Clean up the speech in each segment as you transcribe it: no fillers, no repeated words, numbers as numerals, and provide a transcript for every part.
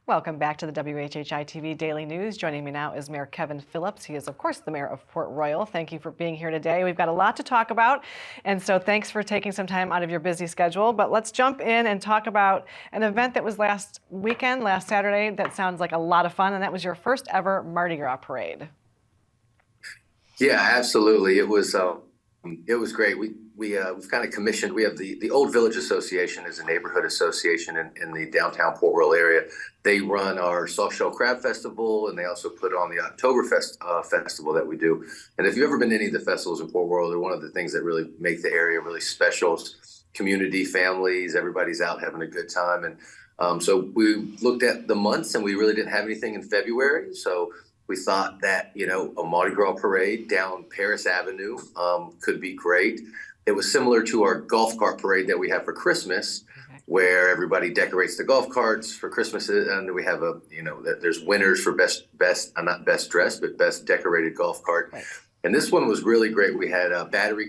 Welcome back to the WHHI-TV Daily News. Joining me now is Mayor Kevin Phillips. He is, of course, the mayor of Port Royal. Thank you for being here today. We've got a lot to talk about, and so thanks for taking some time out of your busy schedule. But let's jump in and talk about an event that was last Saturday, that sounds like a lot of fun, and that was your first ever Mardi Gras parade. Yeah, absolutely. It was great. We've kind of commissioned. We have the Old Village Association is a neighborhood association in the downtown Port Royal area. They run our Soft Shell Crab Festival, and they also put on the Oktoberfest festival that we do. And if you've ever been to any of the festivals in Port Royal, they're one of the things that really make the area really special. Community, families, everybody's out having a good time. And so we looked at the months, and we really didn't have anything in February. So we thought that, a Mardi Gras parade down Paris Avenue could be great. It was similar to our golf cart parade that we have for Christmas, where everybody decorates the golf carts for Christmas. And we have there's winners for not best dressed, but best decorated golf cart. Right. And this one was really great. We had Battery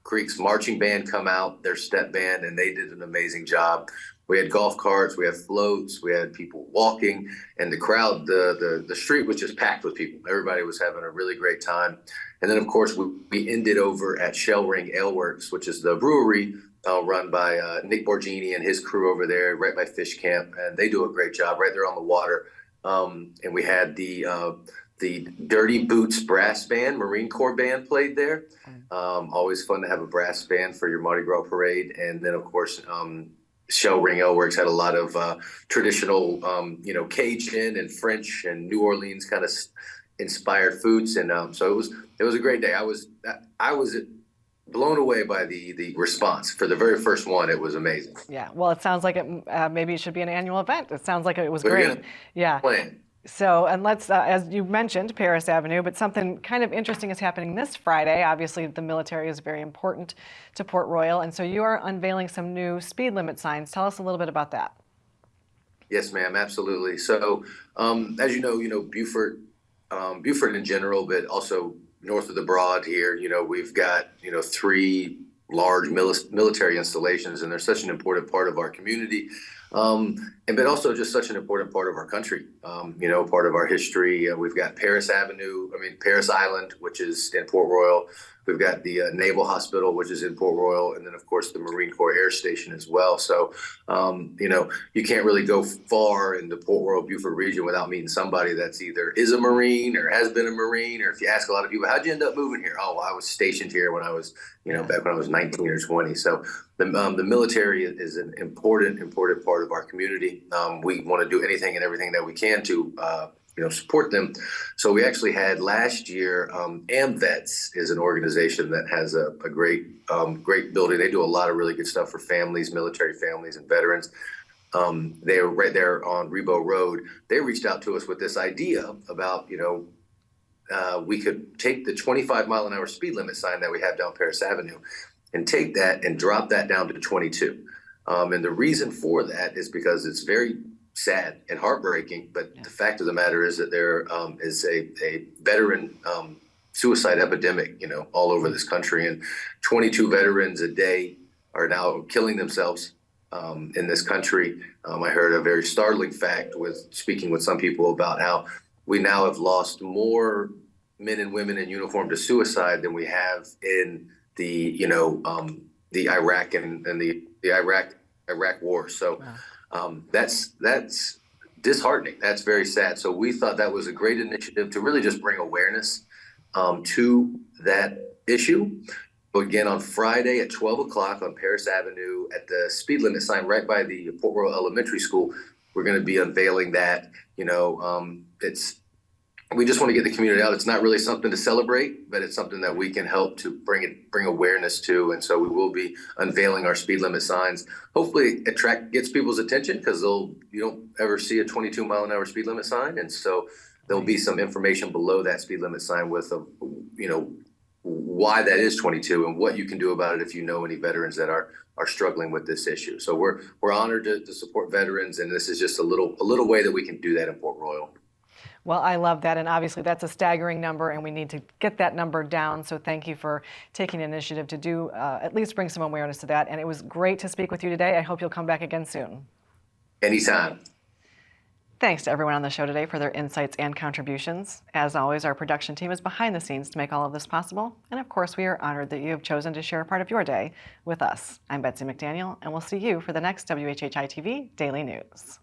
Creek's marching band come out, their step band, and they did an amazing job. We had golf carts, we had floats, we had people walking, and the crowd, the street was just packed with people. Everybody was having a really great time. And then, of course, we ended over at Shell Ring Ale Works, which is the brewery run by Nick Borgini and his crew over there, right by Fish Camp, and they do a great job right there on the water. And we had the Dirty Boots brass band, Marine Corps band played there. Always fun to have a brass band for your Mardi Gras parade. And then, of course, Shell Ring Ale Works had a lot of traditional, Cajun and French and New Orleans kind of inspired foods, and so it was a great day. I was blown away by the response for the very first one. It was amazing. Yeah, well, it sounds like maybe it should be an annual event. It sounds like it was great. Yeah. Plan. So, and let's, as you mentioned, Paris Avenue, but something kind of interesting is happening this Friday. Obviously, the military is very important to Port Royal, and so you are unveiling some new speed limit signs. Tell us a little bit about that. Yes, ma'am, absolutely. So, as you know, Beaufort in general, but also north of the Broad here, we've got, 3 large military installations, and they're such an important part of our community. But also just such an important part of our country, part of our history. We've got Paris Island, which is in Port Royal. We've got the Naval Hospital, which is in Port Royal, and then, of course, the Marine Corps Air Station as well. So, you can't really go far in the Port Royal Beaufort region without meeting somebody that's either is a Marine or has been a Marine. Or if you ask a lot of people, how'd you end up moving here? Oh, well, I was stationed here when I was, back when I was 19 or 20. So the military is an important part of our community. We want to do anything and everything that we can to support them. So we actually had last year, AmVets is an organization that has a great building. They do a lot of really good stuff for families, military families and veterans. They're right there on Rebo Road. They reached out to us with this idea about, we could take the 25-mile-an-hour speed limit sign that we have down Paris Avenue and take that and drop that down to 22. And the reason for that is because it's very sad and heartbreaking, but the fact of the matter is that there is a veteran suicide epidemic, all over this country, and 22 veterans a day are now killing themselves in this country. I heard a very startling fact speaking with some people about how we now have lost more men and women in uniform to suicide than we have in the Iraq and the Iraq war. So. That's disheartening. That's very sad. So we thought that was a great initiative to really just bring awareness to that issue. But again, on Friday at 12 o'clock on Paris Avenue at the speed limit sign right by the Port Royal Elementary School, we're going to be unveiling that. We just want to get the community out. It's not really something to celebrate, but it's something that we can help to bring awareness to. And so we will be unveiling our speed limit signs. Hopefully gets people's attention, because you don't ever see a 22-mile-an-hour speed limit sign. And so there'll be some information below that speed limit sign with, why that is 22 and what you can do about it if you know any veterans that are struggling with this issue. So we're honored to support veterans, and this is just a little way that we can do that in Port Royal. Well, I love that, and obviously that's a staggering number, and we need to get that number down, so thank you for taking initiative to do at least bring some awareness to that, and it was great to speak with you today. I hope you'll come back again soon. Anytime. Thanks to everyone on the show today for their insights and contributions. As always, our production team is behind the scenes to make all of this possible. And of course, we are honored that you have chosen to share a part of your day with us. I'm Betsy McDaniel, and we'll see you for the next WHHI-TV Daily News.